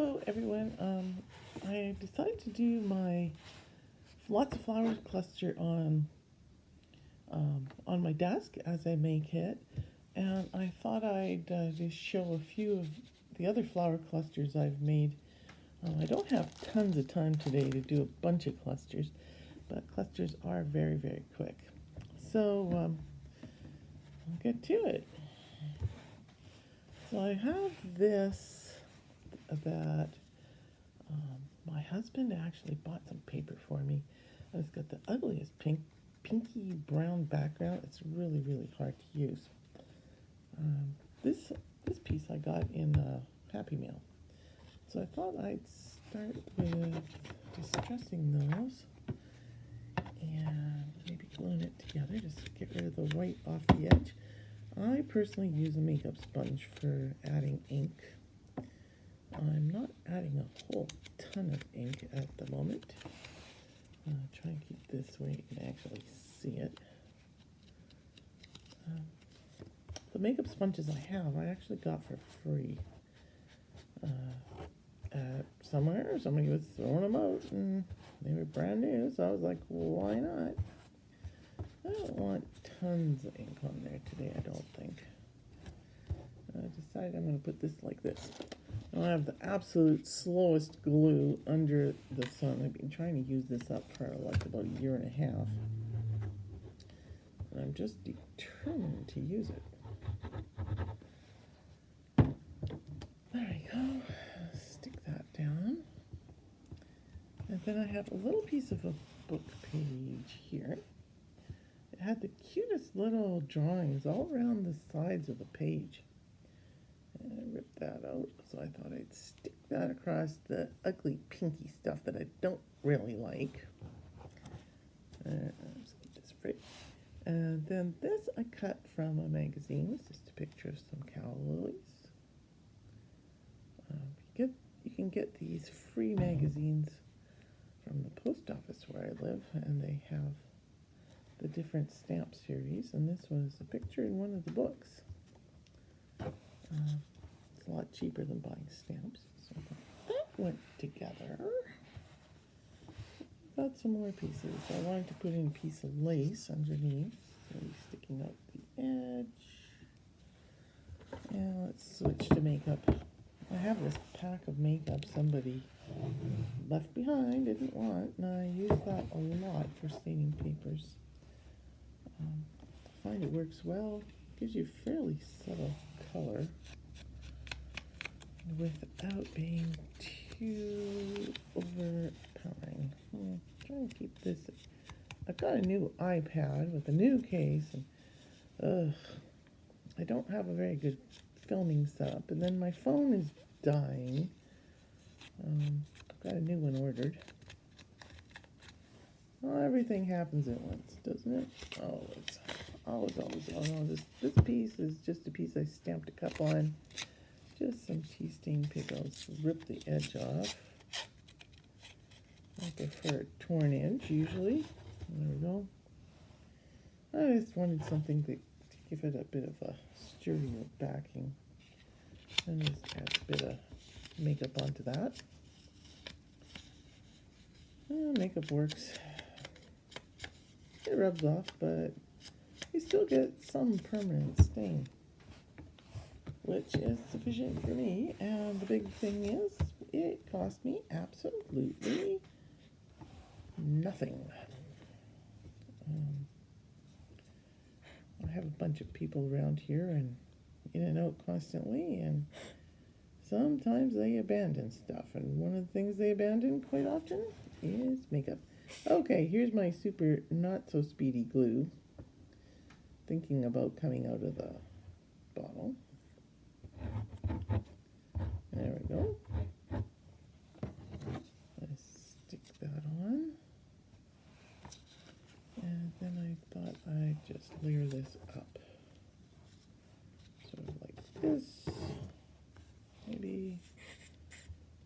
Hello everyone. I decided to do my lots of flowers cluster on my desk as I make it, and I thought I'd just show a few of the other flower clusters I've made. I don't have tons of time today to do a bunch of clusters, but clusters are very, very quick. So I'll get to it. So I have this that my husband actually bought some paper for me. And it's got the ugliest pinky brown background. It's really, really hard to use. This piece I got in Happy Meal. So I thought I'd start with distressing those and maybe gluing it together, just to get rid of the white off the edge. I personally use a makeup sponge for adding ink. I'm not adding a whole ton of ink at the moment. Try and keep this where you can actually see it. The makeup sponges I actually got for free at somewhere. Somebody was throwing them out and they were brand new, so I was like, well, why not? I don't want tons of ink on there today, I don't think. I decided I'm going to put this like this. I have the absolute slowest glue under the sun. I've been trying to use this up for like about a year and a half. And I'm just determined to use it. There we go. Stick that down. And then I have a little piece of a book page here. It had the cutest little drawings all around the sides of the page. And I ripped that out, so I thought I'd stick that across the ugly pinky stuff that I don't really like. Let's get this right. And then this I cut from a magazine. It's just a picture of some calla lilies. You can get these free magazines from the post office where I live, and they have the different stamp series, and this was a picture in one of the books. It's a lot cheaper than buying stamps, so that went together. Got some more pieces. I wanted to put in a piece of lace underneath, so sticking out the edge. And let's switch to makeup. I have this pack of makeup somebody left behind, didn't want, and I use that a lot for staining papers. I find it works well. Gives you fairly subtle color without being too overpowering. Try and keep this. I've got a new iPad with a new case, and I don't have a very good filming setup, and then my phone is dying. I've got a new one ordered. Well, everything happens at once, doesn't it? Always. This piece is just a piece I stamped a cup on. Just some tea stain paper. Let's rip the edge off. I prefer a torn edge usually. There we go. I just wanted something to give it a bit of a sturdier backing. And just add a bit of makeup onto that. Makeup works. It rubs off, but you still get some permanent stain, which is sufficient for me. And the big thing is, it cost me absolutely nothing. I have a bunch of people around here and in and out constantly, and sometimes they abandon stuff, and one of the things they abandon quite often is makeup. Okay, here's my super not so speedy glue. Thinking about coming out of the bottle. There we go. Let's stick that on. And then I thought I'd just layer this up. Sort of like this. Maybe.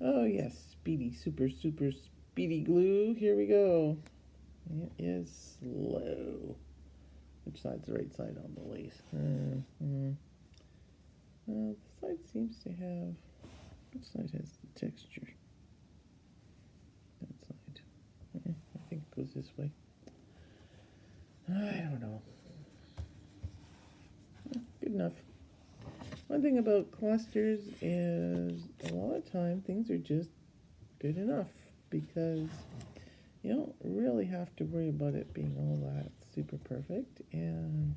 Oh yes, super speedy glue. Here we go. It is slow. Which side's the right side on the lace? Well, the side seems to have... Which side has the texture. That side. I think it goes this way. I don't know. Good enough. One thing about clusters is a lot of time things are just good enough because you don't really have to worry about it being all that super perfect. And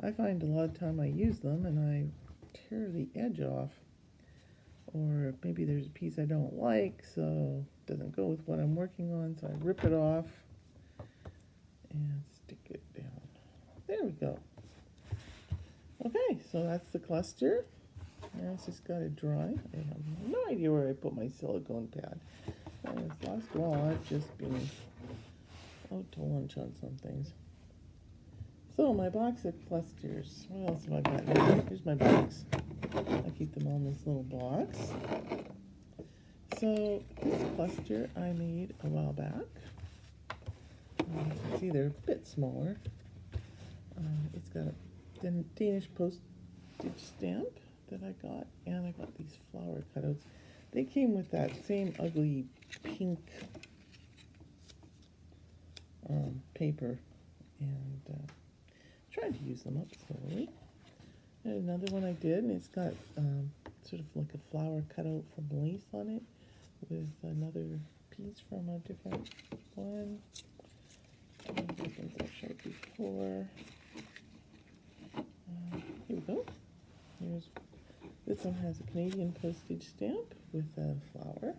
I find a lot of time I use them and I tear the edge off, or maybe there's a piece I don't like, so it doesn't go with what I'm working on, so I rip it off and stick it down. There we go. Okay, so that's the cluster. Now it's just got to dry. I have no idea where I put my silicone pad. This last while I've just been out to lunch on some things. So my box of clusters. What else have I got here? Here's my box. I keep them all in this little box. So this cluster I made a while back. You can see they're a bit smaller. It's got a Danish postage stamp that I got, and I got these flower cutouts. They came with that same ugly pink paper, and trying to use them up slowly. And another one I did, and it's got sort of like a flower cutout from lace on it, with another piece from a different one. These ones I've showed before. Here we go. This one has a Canadian postage stamp with a flower.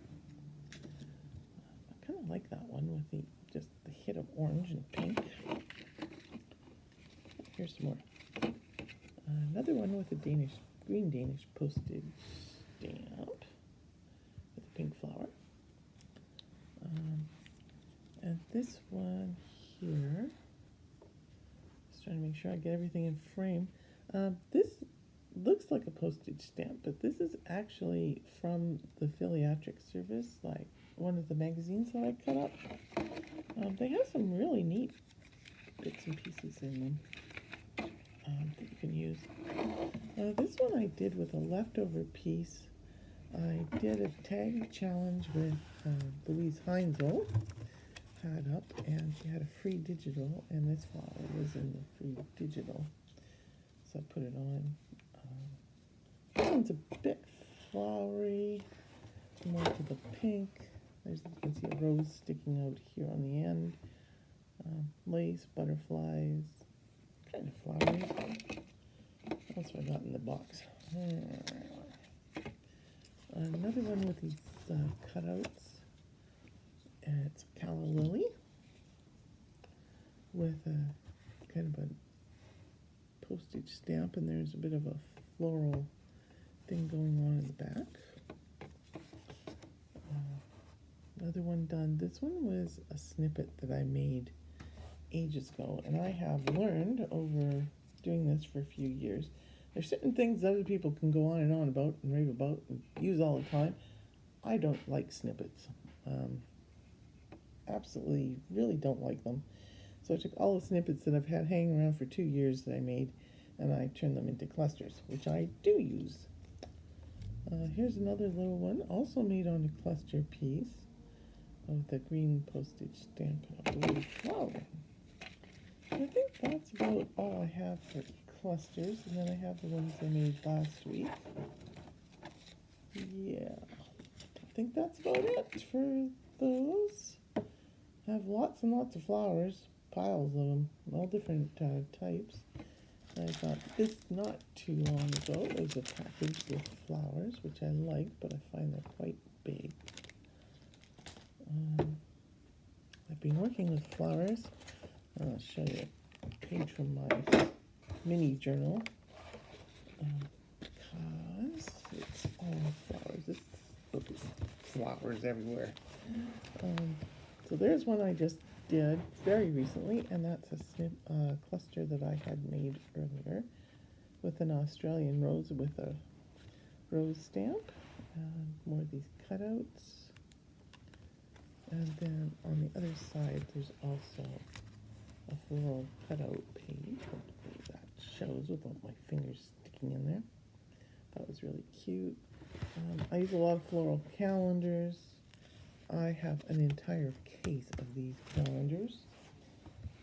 I kind of like that one with just the hit of orange and pink. Here's some more. Another one with a green Danish postage stamp with a pink flower. And this one here, just trying to make sure I get everything in frame. This looks like a postage stamp, but this is actually from the Philiatric Service, like one of the magazines that I cut up. They have some really neat bits and pieces in them that you can use. This one I did with a leftover piece. I did a tag challenge with Louise Hiles Art had up, and she had a free digital, and this flower was in the free digital. So I put it on. This one's a bit flowery, more to the pink. There's, you can see a rose sticking out here on the end. Lace, butterflies, kind of flowery. What else have I got in the box? Another one with these cutouts. It's a calla lily with a kind of a postage stamp, and there's a bit of a floral thing going on in the back. Another one done. This one was a snippet that I made ages ago, and I have learned over doing this for a few years. There's certain things that other people can go on and about and rave about and use all the time. I don't like snippets. Absolutely, really don't like them. So I took all the snippets that I've had hanging around for 2 years that I made, and I turned them into clusters, which I do use. Here's another little one, also made on a cluster piece with a green postage stamp and a blue flower. I think that's about all I have for clusters, and then I have the ones I made last week. Yeah, I think that's about it for those. I have lots and lots of flowers, piles of them, all different types. I got this not too long ago. There's a package with flowers, which I like, but I find they're quite big. I've been working with flowers. I'll show you a page from my mini journal, because it's all flowers. This book is flowers everywhere. So there's one I just did very recently, and that's a cluster that I had made earlier with an Australian rose with a rose stamp, and more of these cutouts. And then on the other side, there's also a floral cutout page. Hopefully that shows with all my fingers sticking in there. That was really cute. I use a lot of floral calendars. I have an entire case of these calendars.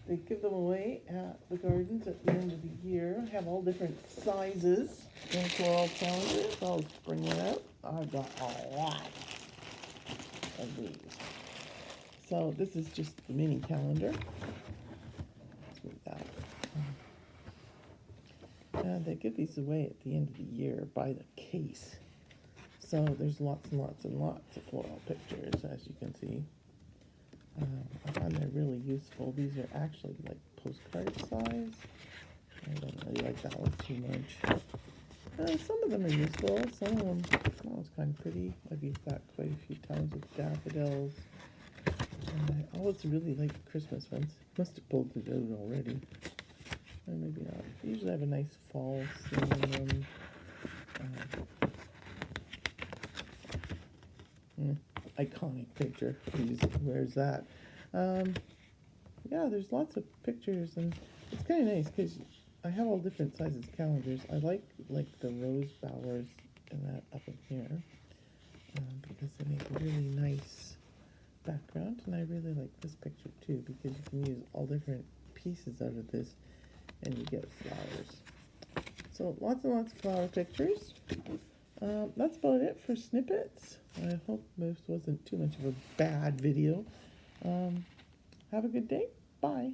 They give them away at the gardens at the end of the year. I have all different sizes in floral calendars. I'll just bring one out. I've got a lot of these. So this is just the mini calendar. Let's move that. And they give these away at the end of the year by the case. So there's lots and lots and lots of floral pictures, as you can see. I find they're really useful. These are actually like postcard size. I don't really like that one too much. Some of them are useful. Some of them, that one's kind of pretty. I've used that quite a few times with daffodils. And I always really like Christmas ones. Must have pulled it out already. Or maybe not. Usually I have a nice fall scene in them. Iconic picture. Where's that? Yeah, there's lots of pictures, and it's kind of nice because I have all different sizes calendars. I like the rose bowers and that up in here because they make a really nice background, and I really like this picture too because you can use all different pieces out of this and you get flowers. So lots and lots of flower pictures. That's about it for snippets. I hope this wasn't too much of a bad video. Have a good day. Bye.